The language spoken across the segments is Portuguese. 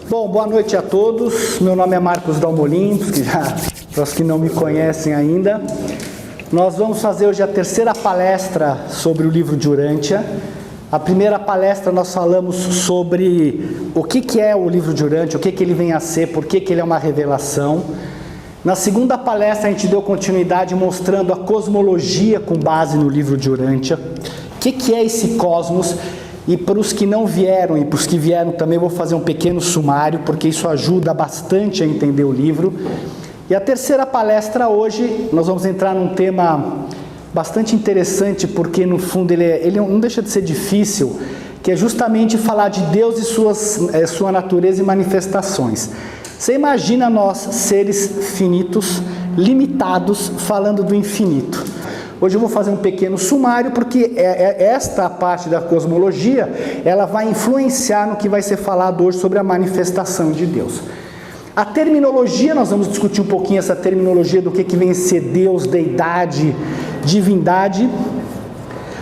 Bom, boa noite a todos. Meu nome é Marcos Dalmolin, para os que não me conhecem ainda. Nós vamos fazer hoje a terceira palestra sobre o livro de Urântia. A primeira palestra nós falamos sobre o que é o livro de Urântia, o que ele vem a ser, por que ele é uma revelação. Na segunda palestra a gente deu continuidade mostrando a cosmologia com base no livro de Urântia. O que é esse cosmos? E para os que não vieram e para os que vieram também vou fazer um pequeno sumário, porque isso ajuda bastante a entender o livro. E a terceira palestra hoje, nós vamos entrar num tema bastante interessante, porque no fundo ele não deixa de ser difícil, que é justamente falar de Deus e sua natureza e manifestações. Você imagina nós, seres finitos, limitados, falando do infinito. Hoje eu vou fazer um pequeno sumário, porque esta parte da cosmologia, ela vai influenciar no que vai ser falado hoje sobre a manifestação de Deus. A terminologia, nós vamos discutir um pouquinho essa terminologia do que vem a ser Deus, deidade, divindade.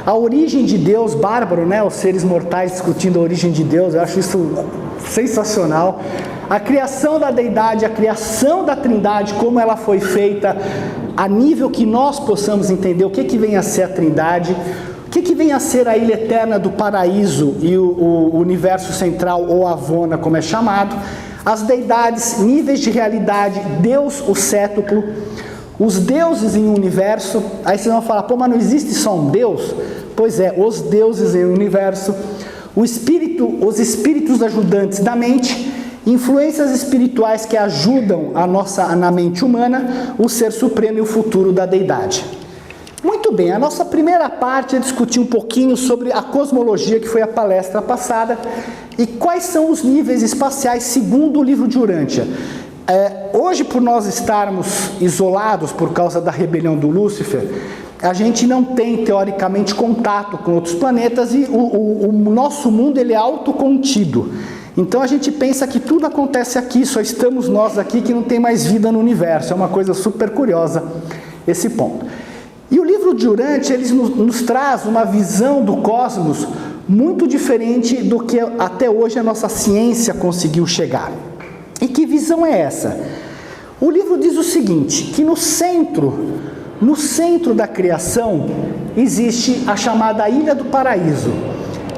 A origem de Deus, bárbaro, né? Os seres mortais discutindo a origem de Deus, eu acho isso sensacional. A criação da deidade, a criação da trindade, como ela foi feita, a nível que nós possamos entender o que vem a ser a trindade, o que vem a ser a ilha eterna do paraíso e o universo central, ou Avona, como é chamado, as deidades, níveis de realidade, Deus, o cétuplo, os deuses em um universo. Aí vocês vão falar, pô, mas não existe só um Deus? Pois é, os deuses em um universo, os espíritos ajudantes da mente, influências espirituais que ajudam na mente humana, o ser supremo e o futuro da deidade. Muito bem, a nossa primeira parte é discutir um pouquinho sobre a cosmologia, que foi a palestra passada, e quais são os níveis espaciais segundo o livro de Urântia. Hoje, por nós estarmos isolados por causa da rebelião do Lúcifer, a gente não tem, teoricamente, contato com outros planetas e o nosso mundo ele é autocontido. Então a gente pensa que tudo acontece aqui, só estamos nós aqui, que não tem mais vida no universo. É uma coisa super curiosa esse ponto. E o livro de Urântia, ele nos traz uma visão do cosmos muito diferente do que até hoje a nossa ciência conseguiu chegar. E que visão é essa? O livro diz o seguinte, que no centro da criação existe a chamada Ilha do Paraíso.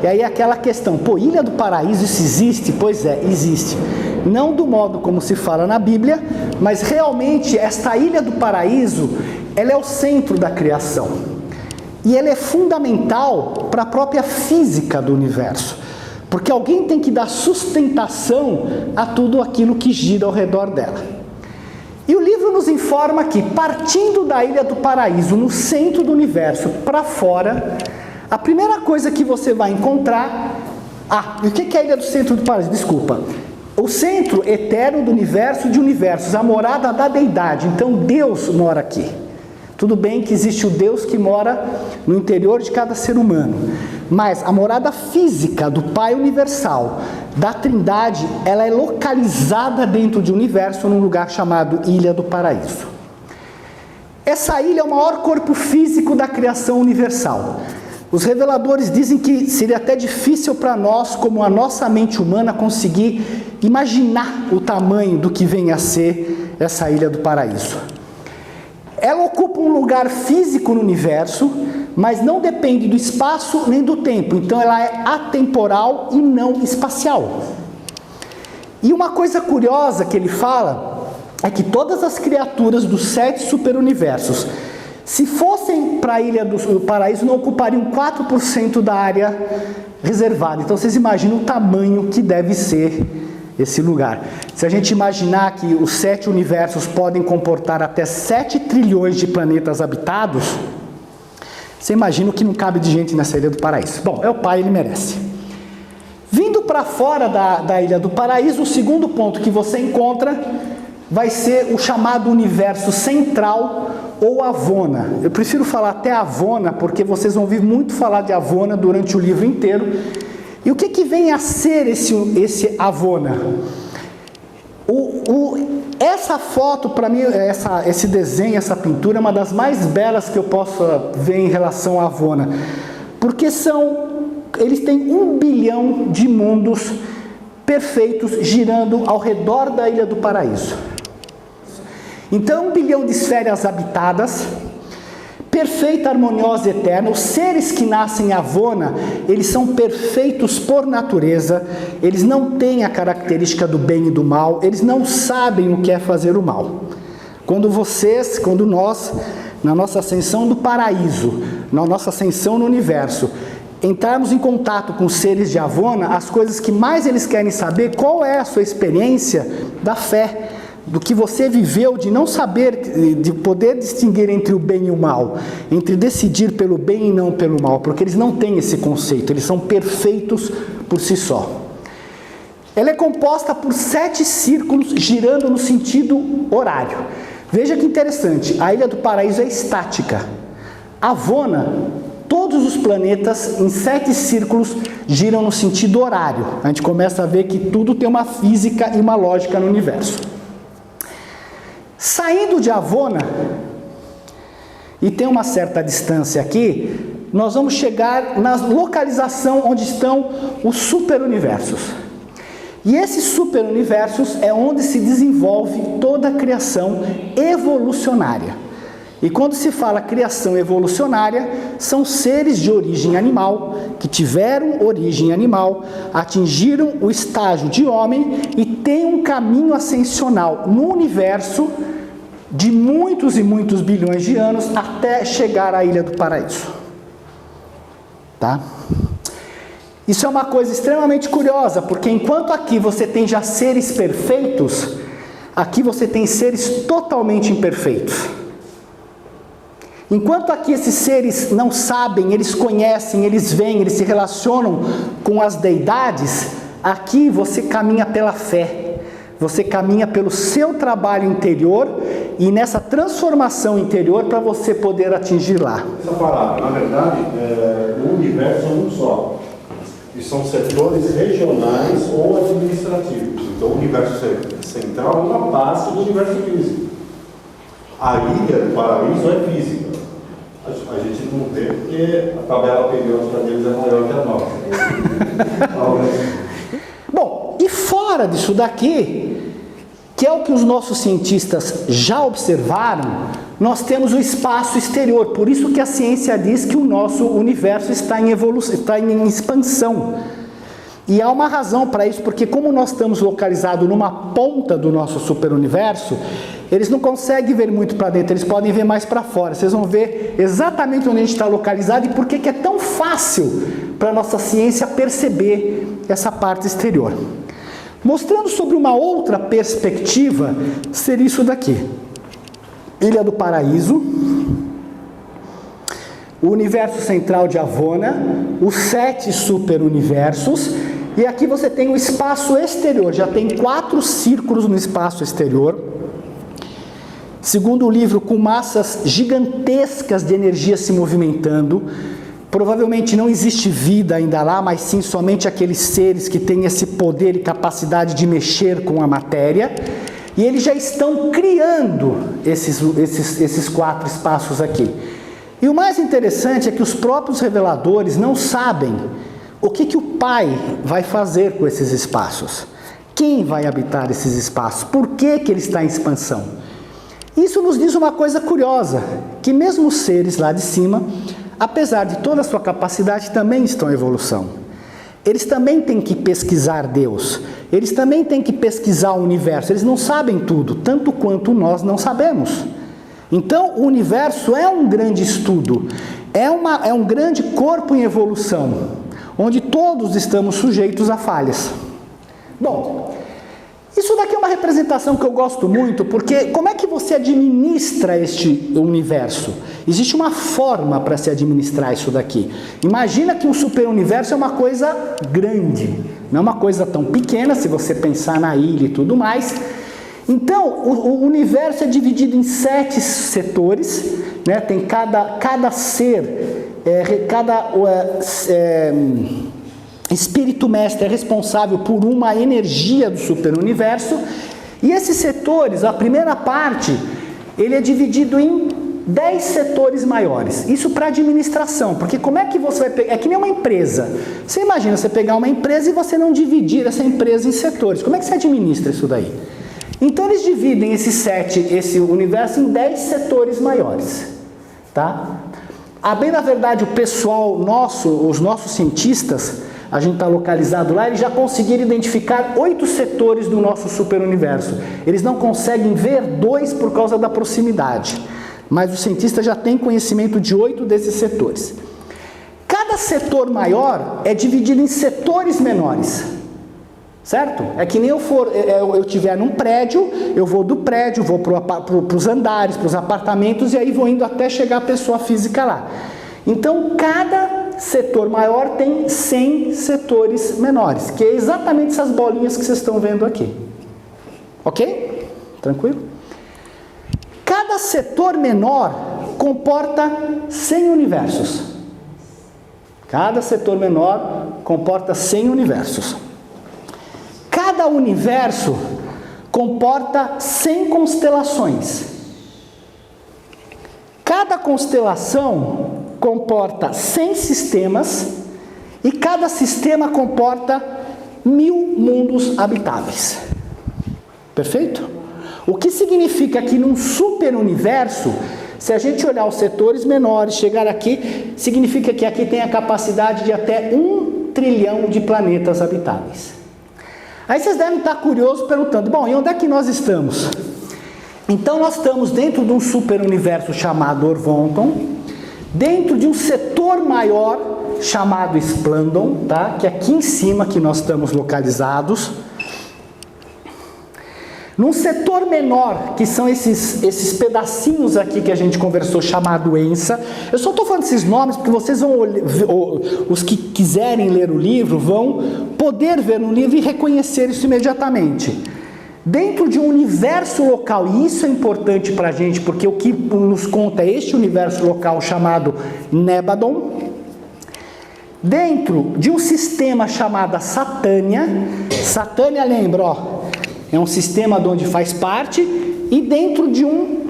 E aí aquela questão, pô, Ilha do Paraíso, isso existe? Pois é, existe. Não do modo como se fala na Bíblia, mas realmente esta Ilha do Paraíso, ela é o centro da criação. E ela é fundamental para a própria física do universo. Porque alguém tem que dar sustentação a tudo aquilo que gira ao redor dela. E o livro nos informa que, partindo da Ilha do Paraíso, no centro do universo, para fora, a primeira coisa que você vai encontrar... e o que é a Ilha do Centro do Paraíso? Desculpa. O centro eterno do universo de universos, a morada da deidade. Então Deus mora aqui. Tudo bem que existe o Deus que mora no interior de cada ser humano. Mas a morada física do Pai Universal, da Trindade, ela é localizada dentro de um universo, num lugar chamado Ilha do Paraíso. Essa ilha é o maior corpo físico da criação universal. Os reveladores dizem que seria até difícil para nós, como a nossa mente humana, conseguir imaginar o tamanho do que vem a ser essa Ilha do Paraíso. Ela ocupa um lugar físico no universo, mas não depende do espaço nem do tempo. Então ela é atemporal e não espacial. E uma coisa curiosa que ele fala é que todas as criaturas dos 7 superuniversos, se fossem para a Ilha do Paraíso, não ocupariam 4% da área reservada. Então vocês imaginam o tamanho que deve ser esse lugar. Se a gente imaginar que os 7 universos podem comportar até 7 trilhões de planetas habitados, você imagina o que não cabe de gente nessa Ilha do Paraíso. Bom, é o Pai, ele merece. Vindo para fora da Ilha do Paraíso, o segundo ponto que você encontra vai ser o chamado universo central, ou Avona. Eu prefiro falar até Avona, porque vocês vão ouvir muito falar de Avona durante o livro inteiro. E o que vem a ser esse Avona? Essa foto, para mim, esse desenho, essa pintura, é uma das mais belas que eu posso ver em relação a Avona. Porque eles têm 1 bilhão de mundos perfeitos, girando ao redor da Ilha do Paraíso. Então, 1 bilhão de esferas habitadas, perfeita, harmoniosa e eterna. Os seres que nascem em Avona, eles são perfeitos por natureza, eles não têm a característica do bem e do mal, eles não sabem o que é fazer o mal. Quando nós, na nossa ascensão do paraíso, na nossa ascensão no universo, entrarmos em contato com os seres de Avona, as coisas que mais eles querem saber, qual é a sua experiência da fé, do que você viveu, de não saber, de poder distinguir entre o bem e o mal, entre decidir pelo bem e não pelo mal, porque eles não têm esse conceito, eles são perfeitos por si só. Ela é composta por 7 círculos girando no sentido horário. Veja que interessante, a Ilha do Paraíso é estática. Avona, todos os planetas em 7 círculos giram no sentido horário. A gente começa a ver que tudo tem uma física e uma lógica no universo. Saindo de Avona, e tem uma certa distância aqui, nós vamos chegar na localização onde estão os superuniversos. E esses superuniversos é onde se desenvolve toda a criação evolucionária. E quando se fala criação evolucionária, são seres de origem animal, que tiveram origem animal, atingiram o estágio de homem e têm um caminho ascensional no universo de muitos e muitos bilhões de anos até chegar à Ilha do Paraíso. Tá? Isso é uma coisa extremamente curiosa, porque enquanto aqui você tem já seres perfeitos, aqui você tem seres totalmente imperfeitos. Enquanto aqui esses seres não sabem, eles conhecem, eles veem, eles se relacionam com as deidades, aqui você caminha pela fé, você caminha pelo seu trabalho interior e nessa transformação interior para você poder atingir lá. Essa palavra, na verdade, o universo é um só. E são setores regionais ou administrativos. Então, o universo central é uma parte do universo físico. A Ilha do Paraíso é física. A gente não vê porque a tabela periódica deles é maior que a nossa. Bom, e fora disso daqui, que é o que os nossos cientistas já observaram, nós temos o espaço exterior. Por isso que a ciência diz que o nosso universo está em evolução, está em expansão. E há uma razão para isso, porque como nós estamos localizados numa ponta do nosso superuniverso, eles não conseguem ver muito para dentro, eles podem ver mais para fora. Vocês vão ver exatamente onde a gente está localizado e por que é tão fácil para a nossa ciência perceber essa parte exterior. Mostrando sobre uma outra perspectiva, seria isso daqui. Ilha do Paraíso, o universo central de Avona, os 7 superuniversos, e aqui você tem o espaço exterior, já tem 4 círculos no espaço exterior. Segundo o livro, com massas gigantescas de energia se movimentando. Provavelmente não existe vida ainda lá, mas sim somente aqueles seres que têm esse poder e capacidade de mexer com a matéria. E eles já estão criando esses 4 espaços aqui. E o mais interessante é que os próprios reveladores não sabem o que o Pai vai fazer com esses espaços. Quem vai habitar esses espaços? Por que ele está em expansão? Isso nos diz uma coisa curiosa, que mesmo os seres lá de cima, apesar de toda a sua capacidade, também estão em evolução. Eles também têm que pesquisar Deus, eles também têm que pesquisar o universo, eles não sabem tudo, tanto quanto nós não sabemos. Então, o universo é um grande estudo, é um grande corpo em evolução, onde todos estamos sujeitos a falhas. Bom, isso daqui é uma representação que eu gosto muito, porque como é que você administra este universo? Existe uma forma para se administrar isso daqui. Imagina que um superuniverso é uma coisa grande, não é uma coisa tão pequena, se você pensar na ilha e tudo mais. Então, o universo é dividido em 7 setores, né? Tem cada ser, espírito mestre é responsável por uma energia do superuniverso, e esses setores, a primeira parte, ele é dividido em 10 setores maiores. Isso para administração, porque como é que você vai pegar? É que nem uma empresa. Você imagina você pegar uma empresa e você não dividir essa empresa em setores. Como é que você administra isso daí? Então eles dividem esse universo em 10 setores maiores, tá? A bem da verdade, o pessoal nosso, os nossos cientistas, a gente está localizado lá, eles já conseguiram identificar 8 setores do nosso superuniverso. Eles não conseguem ver 2 por causa da proximidade, mas o cientista já tem conhecimento de 8 desses setores. Cada setor maior é dividido em setores menores, certo? É que nem eu estiver num prédio, eu vou do prédio, vou para os andares, para os apartamentos, e aí vou indo até chegar a pessoa física lá. Então, cada setor maior tem 100 setores menores, que é exatamente essas bolinhas que vocês estão vendo aqui. Ok? Tranquilo? Cada setor menor comporta 100 universos. Cada setor menor comporta 100 universos. Cada universo comporta 100 constelações. Cada constelação comporta 100 sistemas e cada sistema comporta 1000 mundos habitáveis. Perfeito? O que significa que num superuniverso, se a gente olhar os setores menores, chegar aqui, significa que aqui tem a capacidade de até 1 trilhão de planetas habitáveis. Aí vocês devem estar curiosos perguntando, bom, e onde é que nós estamos? Então nós estamos dentro de um superuniverso chamado Orvonton, dentro de um setor maior chamado Splandon, tá? Que é aqui em cima que nós estamos localizados. Num setor menor, que são esses pedacinhos aqui que a gente conversou, chamado Ensa. Eu só estou falando esses nomes porque vocês vão, os que quiserem ler o livro, vão poder ver no livro e reconhecer isso imediatamente. Dentro de um universo local, e isso é importante para a gente, porque o que nos conta é este universo local chamado Nebadon, dentro de um sistema chamado Satânia. Satânia, lembra, ó, é um sistema de onde faz parte, e dentro de um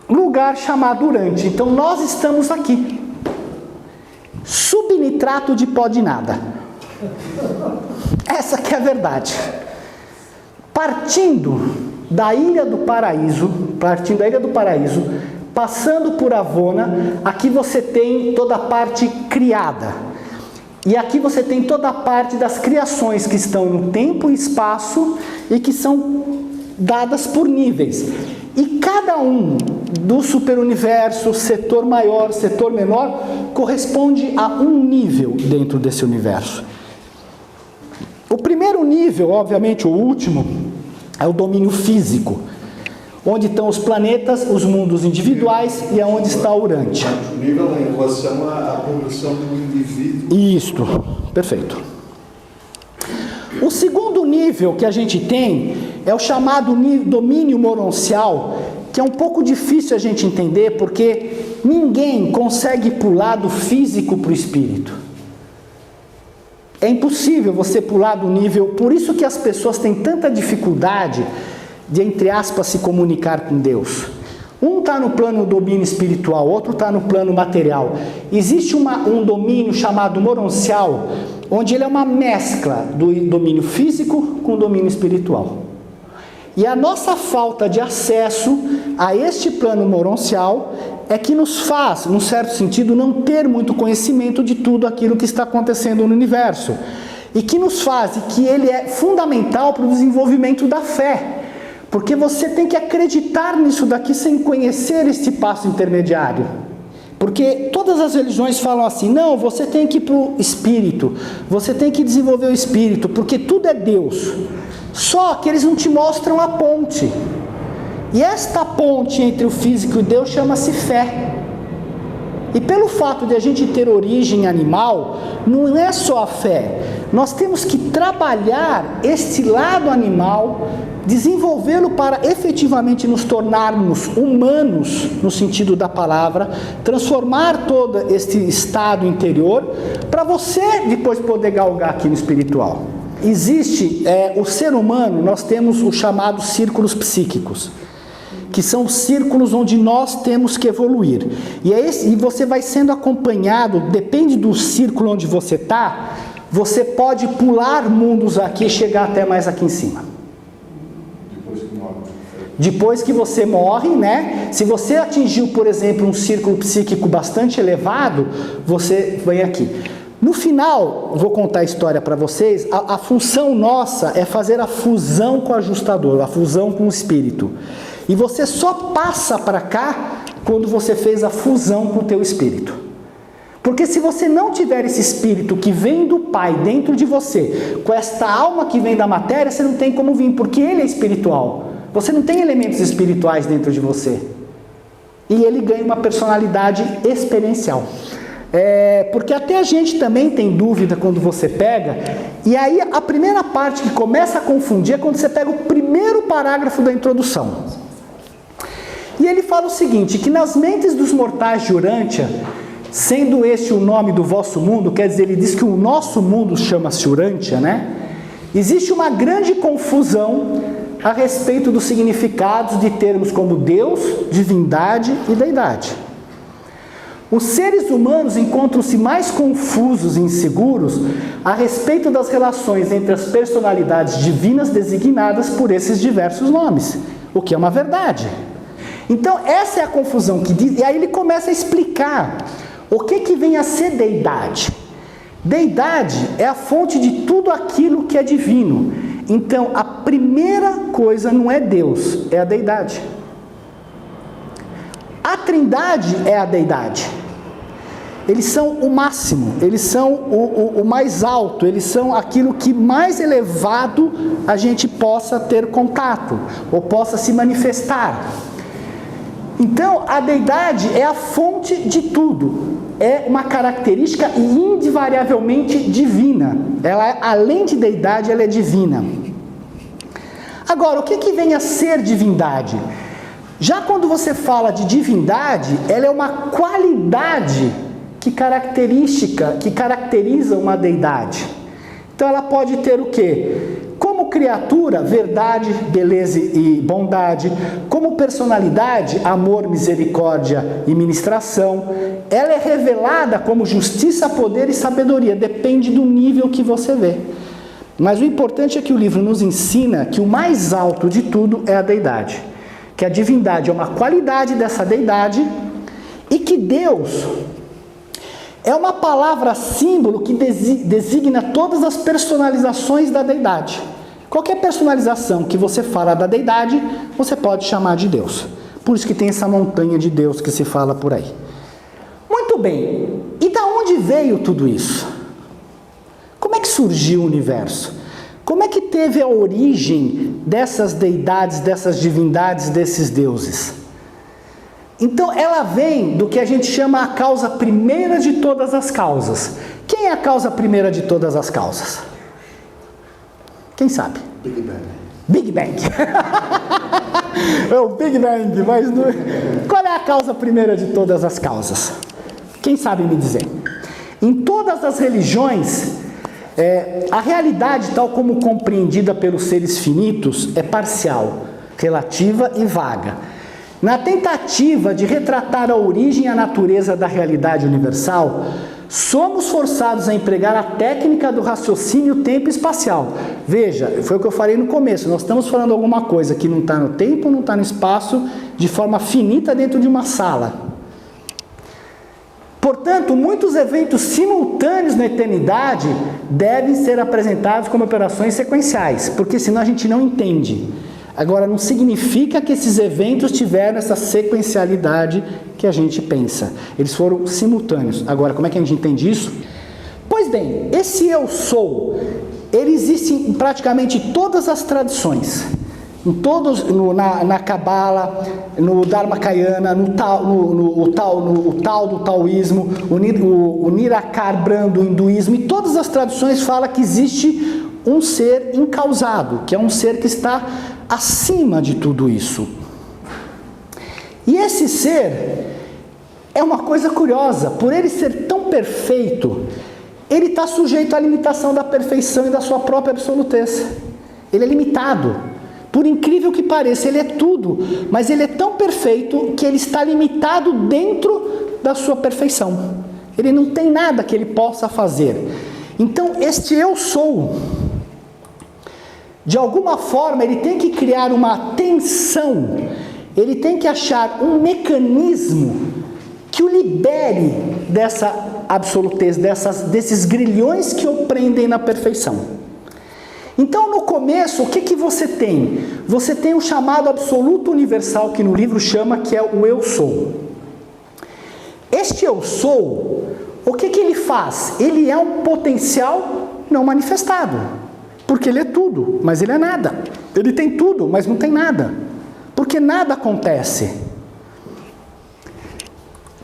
lugar chamado Urante. Então nós estamos aqui, subnitrato de pó de nada. Essa que é a verdade. Partindo da Ilha do Paraíso, passando por Avona, aqui você tem toda a parte criada. E aqui você tem toda a parte das criações que estão no tempo e espaço e que são dadas por níveis. E cada um do superuniverso, setor maior, setor menor, corresponde a um nível dentro desse universo. O primeiro nível, obviamente o último, é o domínio físico, onde estão os planetas, os mundos individuais e aonde está o Urante. O nível em relação à progressão do indivíduo. Isto, perfeito. O segundo nível que a gente tem é o chamado domínio moroncial, que é um pouco difícil a gente entender, porque ninguém consegue pular do físico para o espírito. É impossível você pular do nível, por isso que as pessoas têm tanta dificuldade de, entre aspas, se comunicar com Deus. Um está no plano domínio espiritual, outro está no plano material. Existe um domínio chamado moroncial, onde ele é uma mescla do domínio físico com o domínio espiritual. E a nossa falta de acesso a este plano moroncial é que nos faz, num certo sentido, não ter muito conhecimento de tudo aquilo que está acontecendo no universo. E que nos faz, e que ele é fundamental para o desenvolvimento da fé. Porque você tem que acreditar nisso daqui sem conhecer este passo intermediário. Porque todas as religiões falam assim, não, você tem que ir para o espírito, você tem que desenvolver o espírito, porque tudo é Deus. Só que eles não te mostram a ponte. E esta ponte entre o físico e Deus chama-se fé. E pelo fato de a gente ter origem animal, não é só a fé. Nós temos que trabalhar este lado animal, desenvolvê-lo para efetivamente nos tornarmos humanos, no sentido da palavra, transformar todo este estado interior, para você depois poder galgar aqui no espiritual. Existe o ser humano, nós temos os chamados círculos psíquicos, que são os círculos onde nós temos que evoluir. E você vai sendo acompanhado, depende do círculo onde você está, você pode pular mundos aqui e chegar até mais aqui em cima. Depois que você morre, né? Se você atingiu, por exemplo, um círculo psíquico bastante elevado, você vem aqui. No final, vou contar a história para vocês, a função nossa é fazer a fusão com o ajustador, a fusão com o espírito. E você só passa para cá quando você fez a fusão com o teu espírito. Porque se você não tiver esse espírito que vem do Pai dentro de você, com esta alma que vem da matéria, você não tem como vir, porque ele é espiritual. Você não tem elementos espirituais dentro de você. E ele ganha uma personalidade experiencial. Porque até a gente também tem dúvida quando você pega, e aí a primeira parte que começa a confundir é quando você pega o primeiro parágrafo da introdução. E ele fala o seguinte, que nas mentes dos mortais de Urântia, sendo este o nome do vosso mundo, quer dizer, ele diz que o nosso mundo chama-se Urântia, né? Existe uma grande confusão a respeito dos significados de termos como Deus, divindade e deidade. Os seres humanos encontram-se mais confusos e inseguros a respeito das relações entre as personalidades divinas designadas por esses diversos nomes, o que é uma verdade. Então essa é a confusão que diz, e aí ele começa a explicar o que vem a ser deidade. Deidade é a fonte de tudo aquilo que é divino. Então a primeira coisa não é Deus, é a deidade. A Trindade é a deidade. Eles são o máximo, eles são o mais alto, eles são aquilo que mais elevado a gente possa ter contato, ou possa se manifestar. Então, a deidade é a fonte de tudo, é uma característica invariavelmente divina. Ela, além de deidade, ela é divina. Agora, o que vem a ser divindade? Já quando você fala de divindade, ela é uma qualidade que caracteriza uma deidade. Então ela pode ter o quê? Como criatura, verdade, beleza e bondade. Como personalidade, amor, misericórdia e ministração. Ela é revelada como justiça, poder e sabedoria. Depende do nível que você vê. Mas o importante é que o livro nos ensina que o mais alto de tudo é a deidade. Que a divindade é uma qualidade dessa deidade e que Deus é uma palavra símbolo que designa todas as personalizações da deidade. Qualquer personalização que você fala da deidade, você pode chamar de Deus. Por isso que tem essa montanha de Deus que se fala por aí. Muito bem, e da onde veio tudo isso? Como é que surgiu o universo? Como é que teve a origem dessas deidades, dessas divindades, desses deuses? Então ela vem do que a gente chama a causa primeira de todas as causas. Quem é a causa primeira de todas as causas? Quem sabe? Big Bang. Big Bang. É o Big Bang, mas não... Qual é a causa primeira de todas as causas? Quem sabe me dizer? Em todas as religiões, a realidade tal como compreendida pelos seres finitos é parcial, relativa e vaga. Na tentativa de retratar a origem e a natureza da realidade universal, somos forçados a empregar a técnica do raciocínio tempo espacial. Veja, foi o que eu falei no começo, nós estamos falando alguma coisa que não está no tempo, não está no espaço, de forma finita dentro de uma sala. Portanto, muitos eventos simultâneos na eternidade devem ser apresentados como operações sequenciais, porque senão a gente não entende. Agora, não significa que esses eventos tiveram essa sequencialidade que a gente pensa. Eles foram simultâneos. Agora, como é que a gente entende isso? Pois bem, esse eu sou, ele existe em praticamente todas as tradições. Na Cabala, no Dharmakayana, no tal do taoísmo, o Nirakar Brahma do hinduísmo, e todas as tradições falam que existe um ser incausado, que é um ser que está acima de tudo isso. E esse ser é uma coisa curiosa, por ele ser tão perfeito, ele está sujeito à limitação da perfeição e da sua própria absolutez. Ele é limitado. por incrível que pareça, ele é tudo, mas ele é tão perfeito que ele está limitado dentro da sua perfeição. Ele não tem nada que ele possa fazer. Então, este eu sou, de alguma forma, ele tem que criar uma tensão, ele tem que achar um mecanismo que o libere dessa absolutez, desses grilhões que o prendem na perfeição. Então, no começo, o que você tem? Você tem o chamado absoluto universal, que no livro chama, que é o eu sou. Este eu sou, o que ele faz? Ele é um potencial não manifestado, porque ele é tudo, mas ele é nada. Ele tem tudo, mas não tem nada, porque nada acontece.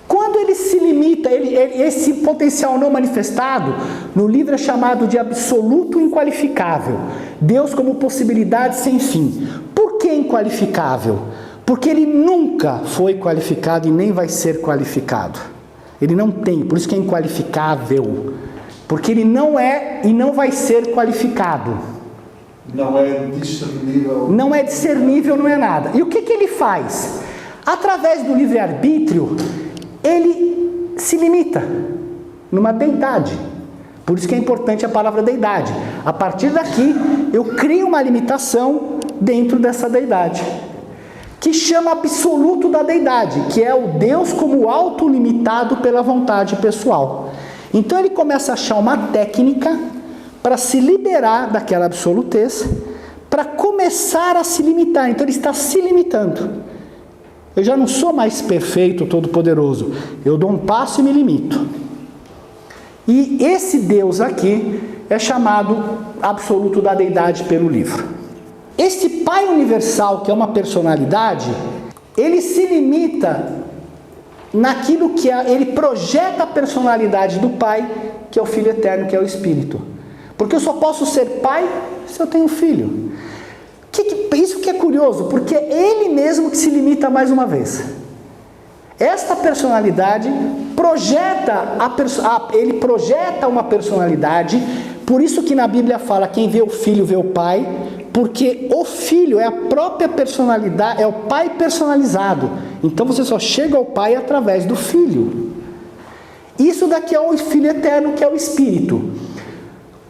Quando ele se limita, esse potencial não manifestado, no livro é chamado de absoluto inqualificável. Deus como possibilidade sem fim. Por que inqualificável? Porque ele nunca foi qualificado e nem vai ser qualificado. Ele não tem, por isso que é inqualificável. Porque ele não é e não vai ser qualificado. Não é discernível. Não é discernível, não é nada. E o que ele faz? Através do livre-arbítrio, ele se limita numa deidade. Por isso que é importante a palavra deidade. A partir daqui, eu crio uma limitação dentro dessa deidade, que chama absoluto da deidade, que é o Deus como autolimitado pela vontade pessoal. Então ele começa a achar uma técnica para se liberar daquela absolutez, para começar a se limitar. Então ele está se limitando. Eu já não sou mais perfeito, todo-poderoso. Eu dou um passo e me limito. E esse Deus aqui é chamado absoluto da deidade pelo livro. Este Pai universal, que é uma personalidade, ele se limita naquilo que ele projeta a personalidade do Pai, que é o Filho Eterno, que é o Espírito. Porque eu só posso ser pai se eu tenho filho. Isso que é curioso, porque é ele mesmo que se limita mais uma vez. Esta personalidade ele projeta uma personalidade, por isso que na Bíblia fala, quem vê o Filho vê o Pai, porque o Filho é a própria personalidade, é o Pai personalizado. Então você só chega ao Pai através do Filho. Isso daqui é o Filho Eterno, que é o Espírito.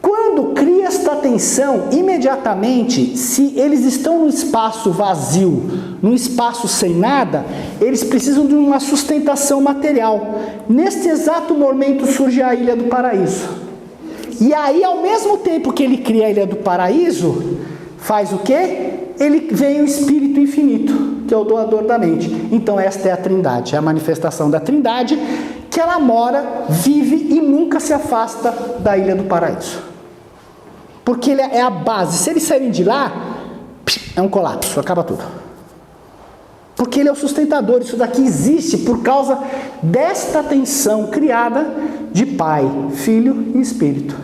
Quando cria esta tensão, imediatamente, se eles estão num espaço vazio, num espaço sem nada, eles precisam de uma sustentação material. Neste exato momento surge a Ilha do Paraíso. E aí, ao mesmo tempo que ele cria a Ilha do Paraíso, faz o quê? Ele vem o Espírito Infinito, que é o doador da mente. Então esta é a Trindade, é a manifestação da Trindade, que ela mora, vive e nunca se afasta da Ilha do Paraíso. Porque ele é a base. Se eles saírem de lá, é um colapso, acaba tudo. Porque ele é o sustentador. Isso daqui existe por causa desta tensão criada de Pai, Filho e Espírito.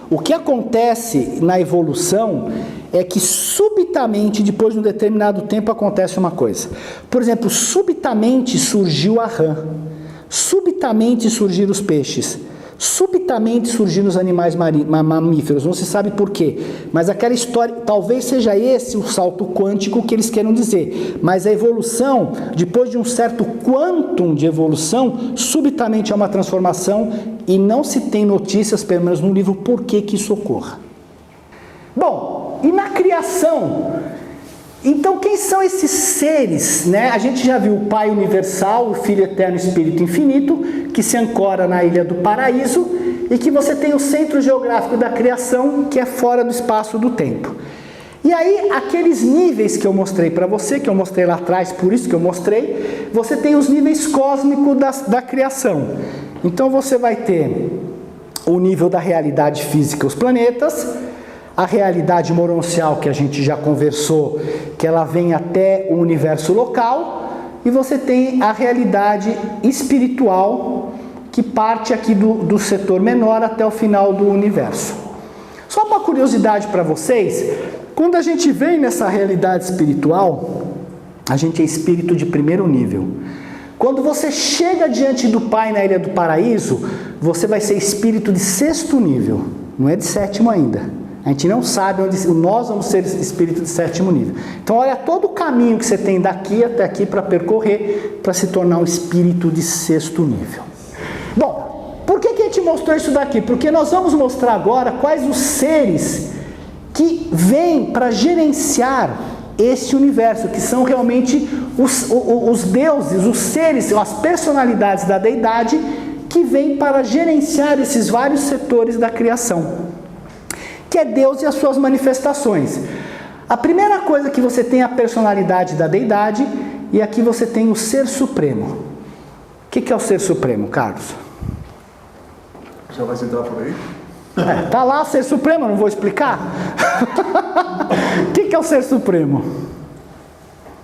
O que acontece na evolução é que subitamente, depois de um determinado tempo, acontece uma coisa. Por exemplo, subitamente surgiu a rã. Subitamente surgiram os peixes. Subitamente surgiram os animais mamíferos, não se sabe por quê, mas aquela história, talvez seja esse o salto quântico que eles queiram dizer, mas a evolução, depois de um certo quantum de evolução, subitamente há uma transformação e não se tem notícias, pelo menos no livro, por que isso ocorra. Bom, e na criação? Então, quem são esses seres, né? A gente já viu o Pai Universal, o Filho Eterno, o Espírito Infinito, que se ancora na Ilha do Paraíso, e que você tem o centro geográfico da criação, que é fora do espaço do tempo. E aí, aqueles níveis que eu mostrei para você, que eu mostrei lá atrás, por isso que eu mostrei, você tem os níveis cósmicos da criação. Então, você vai ter o nível da realidade física, os planetas, a realidade moroncial, que a gente já conversou, que ela vem até o universo local, e você tem a realidade espiritual, que parte aqui do setor menor até o final do universo. Só uma curiosidade para vocês, quando a gente vem nessa realidade espiritual, a gente é espírito de primeiro nível. Quando você chega diante do Pai na Ilha do Paraíso, você vai ser espírito de sexto nível, não é de sétimo ainda. A gente não sabe onde nós vamos ser espírito de 7º nível. Então olha todo o caminho que você tem daqui até aqui para percorrer para se tornar um espírito de 6º nível. Bom, por que a gente mostrou isso daqui? Porque nós vamos mostrar agora quais os seres que vêm para gerenciar esse universo, que são realmente os deuses, os seres, as personalidades da deidade que vêm para gerenciar esses vários setores da criação, que é Deus e as suas manifestações. A primeira coisa que você tem é a personalidade da deidade, e aqui você tem o Ser Supremo. O que é o Ser Supremo, Carlos? Já vai entrar por aí? Tá lá o Ser Supremo, não vou explicar? O que é o Ser Supremo?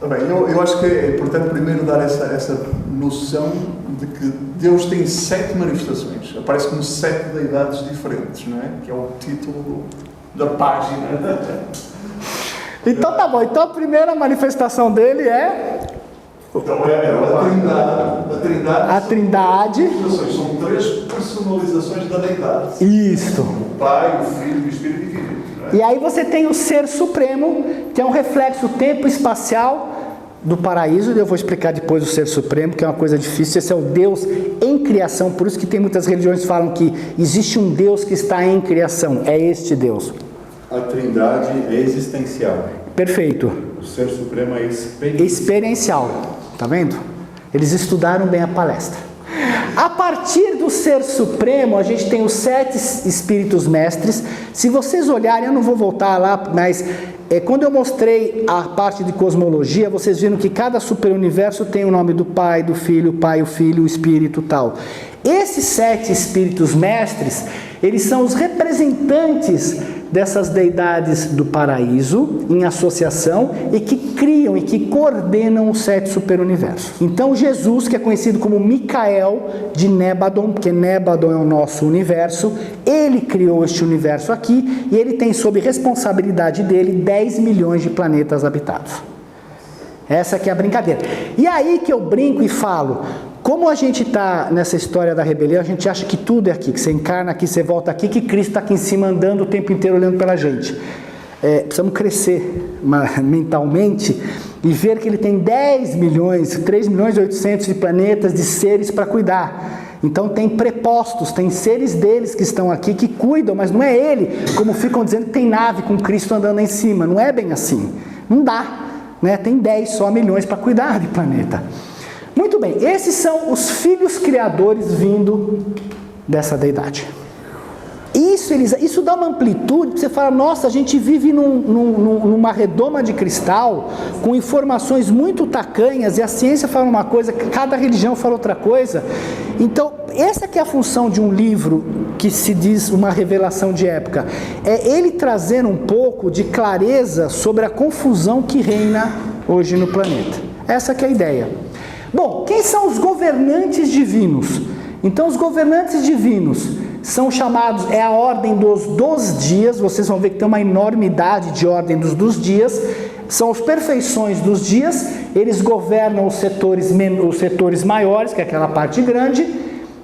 Bem, eu acho que é importante primeiro dar essa noção de que Deus tem 7 manifestações. Aparece como 7 deidades diferentes, não é? Que é o título da página. Então tá bom, então a primeira manifestação dele é... Então é a Trindade. A Trindade. São 3 personalizações da deidade. Isto. O Pai, o Filho e o Espírito Divino. E aí você tem o Ser Supremo, que é um reflexo tempo-espacial do paraíso, e eu vou explicar depois o Ser Supremo, que é uma coisa difícil. Esse é o Deus em criação, por isso que tem muitas religiões que falam que existe um Deus que está em criação, é este Deus. A Trindade é existencial. Perfeito. O Ser Supremo é experiencial. Experiencial, tá vendo? Eles estudaram bem a palestra. A partir do Ser Supremo, a gente tem os 7 espíritos mestres. Se vocês olharem, eu não vou voltar lá, mas quando eu mostrei a parte de cosmologia, vocês viram que cada superuniverso tem o nome do Pai, do Filho, o Pai, o Filho, o Espírito, tal. Esses 7 espíritos mestres, eles são os representantes dessas deidades do paraíso em associação e que criam e que coordenam os 7 superuniversos. Então Jesus, que é conhecido como Micael de Nébadon, porque Nébadon é o nosso universo, ele criou este universo aqui e ele tem sob responsabilidade dele 10 milhões de planetas habitados. Essa aqui é a brincadeira. E aí que eu brinco e falo, como a gente está nessa história da rebelião, a gente acha que tudo é aqui, que você encarna aqui, você volta aqui, que Cristo está aqui em cima andando o tempo inteiro olhando pela gente. Precisamos crescer mentalmente e ver que ele tem 10 milhões, 3 milhões e 800 de planetas, de seres para cuidar. Então tem prepostos, tem seres deles que estão aqui, que cuidam, mas não é ele, como ficam dizendo que tem nave com Cristo andando em cima. Não é bem assim, não dá, né? Tem 10 só milhões para cuidar de planeta. Muito bem, esses são os filhos criadores vindo dessa deidade. Isso dá uma amplitude, você fala, nossa, a gente vive numa redoma de cristal, com informações muito tacanhas, e a ciência fala uma coisa, cada religião fala outra coisa. Então, essa que é a função de um livro que se diz uma revelação de época, é ele trazer um pouco de clareza sobre a confusão que reina hoje no planeta. Essa que é a ideia. Bom, quem são os governantes divinos? Então, os governantes divinos são chamados, é a ordem dos 12 dias, vocês vão ver que tem uma enormidade de ordem dos dias, são as perfeições dos dias, eles governam os setores maiores, que é aquela parte grande,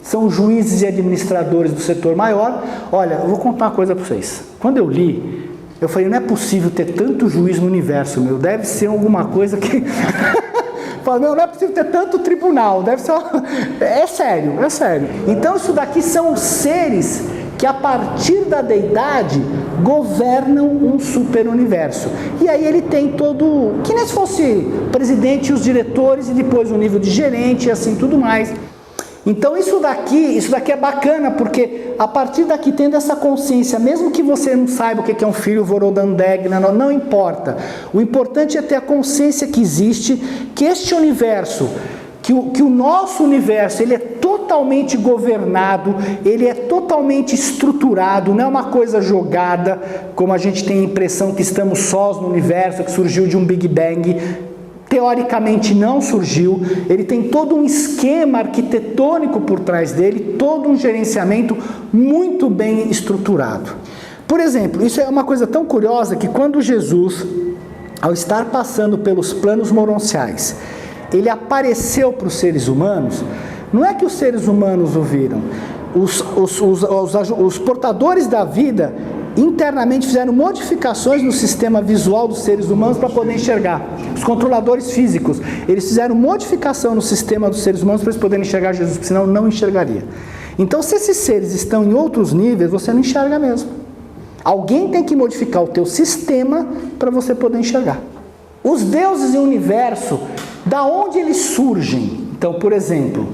são juízes e administradores do setor maior. Olha, eu vou contar uma coisa para vocês. Quando eu li, eu falei, não é possível ter tanto juiz no universo, meu, deve ser alguma coisa que... Não é possível ter tanto tribunal, deve ser é sério. Então isso daqui são os seres que a partir da deidade governam um superuniverso. E aí ele tem todo, que nem se fosse presidente e os diretores e depois o nível de gerente e assim tudo mais. Então isso daqui é bacana, porque a partir daqui, tendo essa consciência, mesmo que você não saiba o que é um filho Vorodandegna, não importa. O importante é ter a consciência que existe, que este universo, que o nosso universo, ele é totalmente governado, ele é totalmente estruturado, não é uma coisa jogada, como a gente tem a impressão que estamos sós no universo, que surgiu de um Big Bang. Teoricamente não surgiu, ele tem todo um esquema arquitetônico por trás dele, todo um gerenciamento muito bem estruturado. Por exemplo, isso é uma coisa tão curiosa que quando Jesus, ao estar passando pelos planos moronciais, ele apareceu para os seres humanos, não é que os seres humanos o viram, os portadores da vida, internamente fizeram modificações no sistema visual dos seres humanos para poder enxergar. Os controladores físicos, eles fizeram modificação no sistema dos seres humanos para eles poderem enxergar Jesus, porque senão não enxergaria. Então, se esses seres estão em outros níveis, você não enxerga mesmo. Alguém tem que modificar o teu sistema para você poder enxergar. Os deuses e o universo, da onde eles surgem? Então, por exemplo,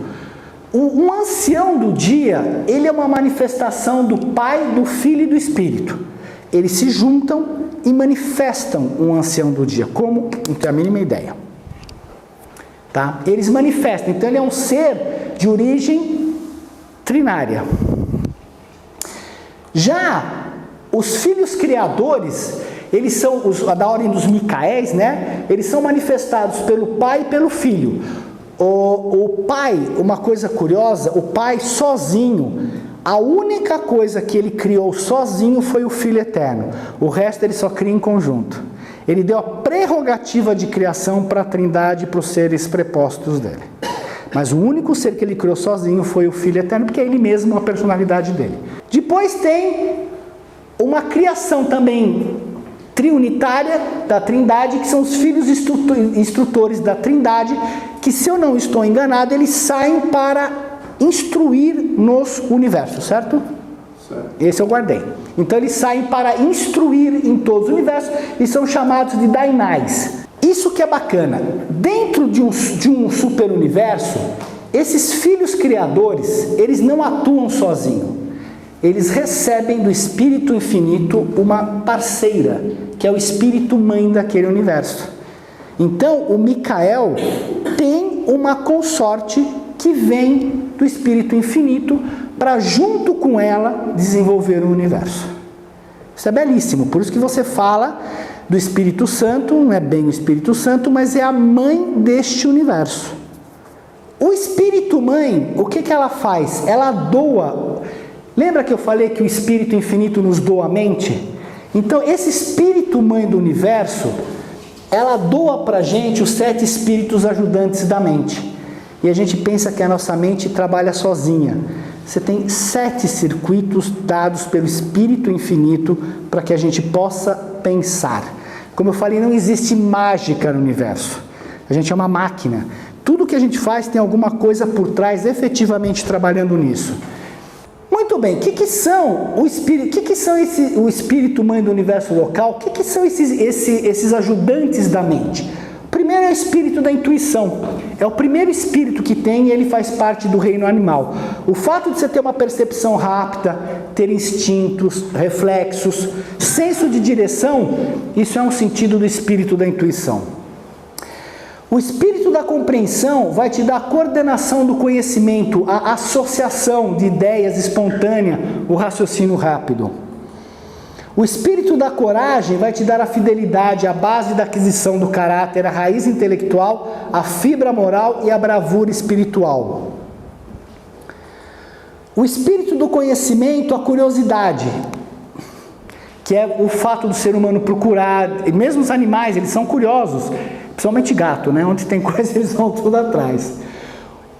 um ancião do dia, ele é uma manifestação do Pai, do Filho e do Espírito. Eles se juntam e manifestam um ancião do dia. Como? Não tenho a mínima ideia. Tá? Eles manifestam. Então ele é um ser de origem trinária. Já os filhos criadores, eles são da ordem dos Micaéis, né? Eles são manifestados pelo Pai e pelo Filho. O Pai, uma coisa curiosa, o Pai sozinho, a única coisa que ele criou sozinho foi o Filho Eterno. O resto ele só cria em conjunto. Ele deu a prerrogativa de criação para a Trindade e para os seres prepostos dele. Mas o único ser que ele criou sozinho foi o Filho Eterno, porque é ele mesmo a personalidade dele. Depois tem uma criação também triunitária da Trindade, que são os filhos instrutores da Trindade, que, se eu não estou enganado, eles saem para instruir nos universos, certo? Certo. Esse eu guardei. Então eles saem para instruir em todos os universos e são chamados de Dainais. Isso que é bacana. Dentro de um super universo, esses filhos criadores, eles não atuam sozinhos. Eles recebem do Espírito Infinito uma parceira, que é o Espírito Mãe daquele universo. Então, o Micael tem uma consorte que vem do Espírito Infinito para, junto com ela, desenvolver o universo. Isso é belíssimo. Por isso que você fala do Espírito Santo, não é bem o Espírito Santo, mas é a mãe deste universo. O Espírito Mãe, o que ela faz? Ela doa. Lembra que eu falei que o Espírito Infinito nos doa a mente? Então, esse Espírito Mãe do universo, ela doa para a gente os 7 espíritos ajudantes da mente. E a gente pensa que a nossa mente trabalha sozinha. Você tem 7 circuitos dados pelo Espírito Infinito para que a gente possa pensar. Como eu falei, não existe mágica no universo. A gente é uma máquina. Tudo que a gente faz tem alguma coisa por trás efetivamente trabalhando nisso. Muito bem, o que são o Espírito Mãe do universo local? O que são esses ajudantes da mente? O primeiro é o espírito da intuição. É o primeiro espírito que tem e ele faz parte do reino animal. O fato de você ter uma percepção rápida, ter instintos, reflexos, senso de direção, isso é um sentido do espírito da intuição. O espírito da compreensão vai te dar a coordenação do conhecimento, a associação de ideias espontânea, o raciocínio rápido. O espírito da coragem vai te dar a fidelidade, a base da aquisição do caráter, a raiz intelectual, a fibra moral e a bravura espiritual. O espírito do conhecimento, a curiosidade, que é o fato do ser humano procurar, e mesmo os animais, eles são curiosos, principalmente gato, né? Onde tem coisa eles vão tudo atrás.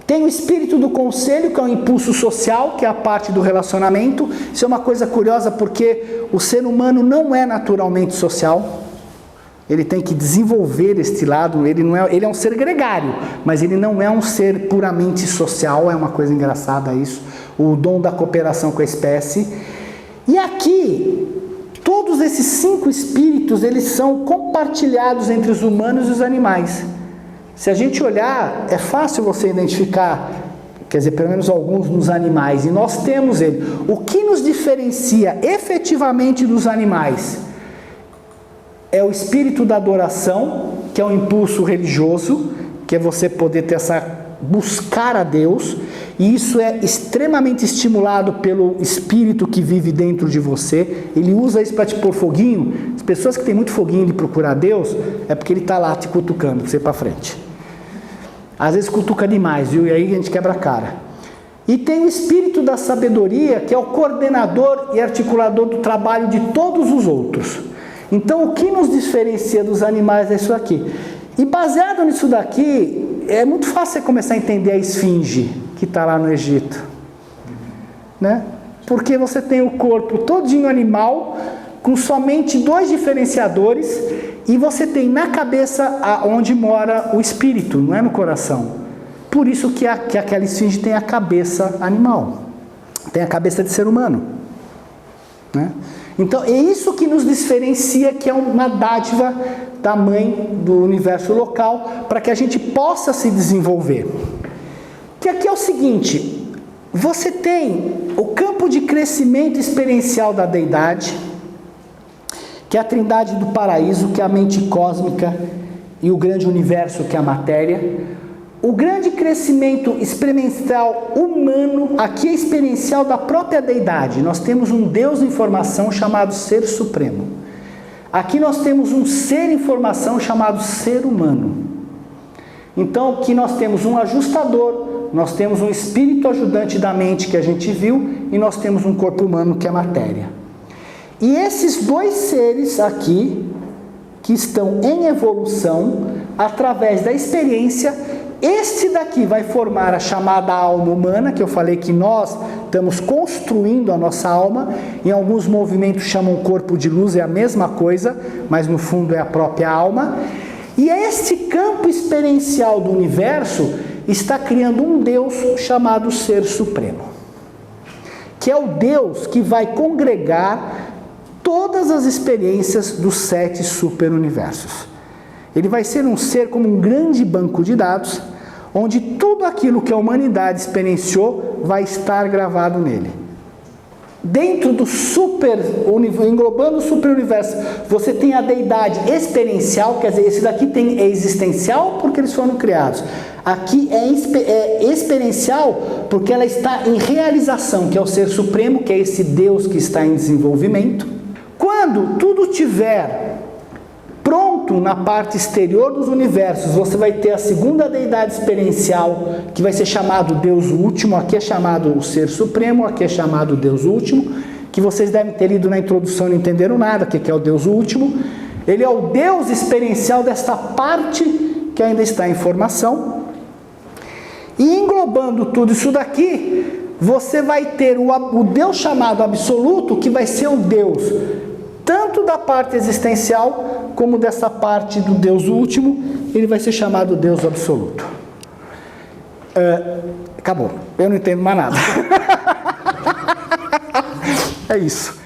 Tem o espírito do conselho, que é o impulso social, que é a parte do relacionamento. Isso é uma coisa curiosa porque o ser humano não é naturalmente social. Ele tem que desenvolver este lado. Ele é um ser gregário, mas ele não é um ser puramente social. É uma coisa engraçada isso. O dom da cooperação com a espécie. E aqui, todos esses 5 espíritos, eles são compartilhados entre os humanos e os animais. Se a gente olhar, é fácil você identificar, quer dizer, pelo menos alguns nos animais, e nós temos ele. O que nos diferencia efetivamente dos animais é o espírito da adoração, que é um impulso religioso, que é você poder ter buscar a Deus, e isso é extremamente estimulado pelo espírito que vive dentro de você. Ele usa isso para te pôr foguinho. As pessoas que têm muito foguinho de procurar Deus, é porque ele está lá te cutucando, para você ir para frente. Às vezes cutuca demais, viu? E aí a gente quebra a cara. E tem o espírito da sabedoria, que é o coordenador e articulador do trabalho de todos os outros. Então, o que nos diferencia dos animais é isso aqui. E baseado nisso daqui, é muito fácil você começar a entender a esfinge que está lá no Egito, né? Porque você tem o corpo todinho animal, com somente 2 diferenciadores, e você tem na cabeça onde mora o espírito, não é no coração. Por isso que aquela esfinge tem a cabeça animal, tem a cabeça de ser humano, né? Então é isso que nos diferencia, que é uma dádiva da mãe do universo local, para que a gente possa se desenvolver. Que aqui é o seguinte: você tem o campo de crescimento experiencial da deidade, que é a trindade do paraíso, que é a mente cósmica, e o grande universo, que é a matéria. O grande crescimento experimental humano, aqui é experiencial da própria deidade. Nós temos um Deus em formação chamado Ser Supremo. Aqui nós temos um ser em formação chamado Ser Humano. Então aqui nós temos um ajustador, nós temos um espírito ajudante da mente, que a gente viu, e nós temos um corpo humano, que é a matéria. E esses 2 seres aqui, que estão em evolução, através da experiência, este daqui vai formar a chamada alma humana, que eu falei que nós estamos construindo a nossa alma. Em alguns movimentos chamam corpo de luz, é a mesma coisa, mas no fundo é a própria alma. E este campo experiencial do universo está criando um Deus chamado Ser Supremo, que é o Deus que vai congregar todas as experiências dos 7 superuniversos. Ele vai ser um ser como um grande banco de dados, onde tudo aquilo que a humanidade experienciou vai estar gravado nele. Dentro do englobando o superuniverso, você tem a deidade experiencial, quer dizer, esse daqui é existencial porque eles foram criados. Aqui é experiencial porque ela está em realização, que é o Ser Supremo, que é esse Deus que está em desenvolvimento. Quando tudo tiver pronto na parte exterior dos universos, você vai ter a segunda deidade experiencial, que vai ser chamado Deus Último. Aqui é chamado o Ser Supremo, aqui é chamado Deus Último, que vocês devem ter lido na introdução e não entenderam nada, o que é o Deus Último. Ele é o Deus experiencial desta parte que ainda está em formação. E englobando tudo isso daqui, você vai ter o Deus chamado Absoluto, que vai ser o Deus tanto da parte existencial como dessa parte do Deus Último. Ele vai ser chamado Deus Absoluto. Acabou, eu não entendo mais nada. É isso.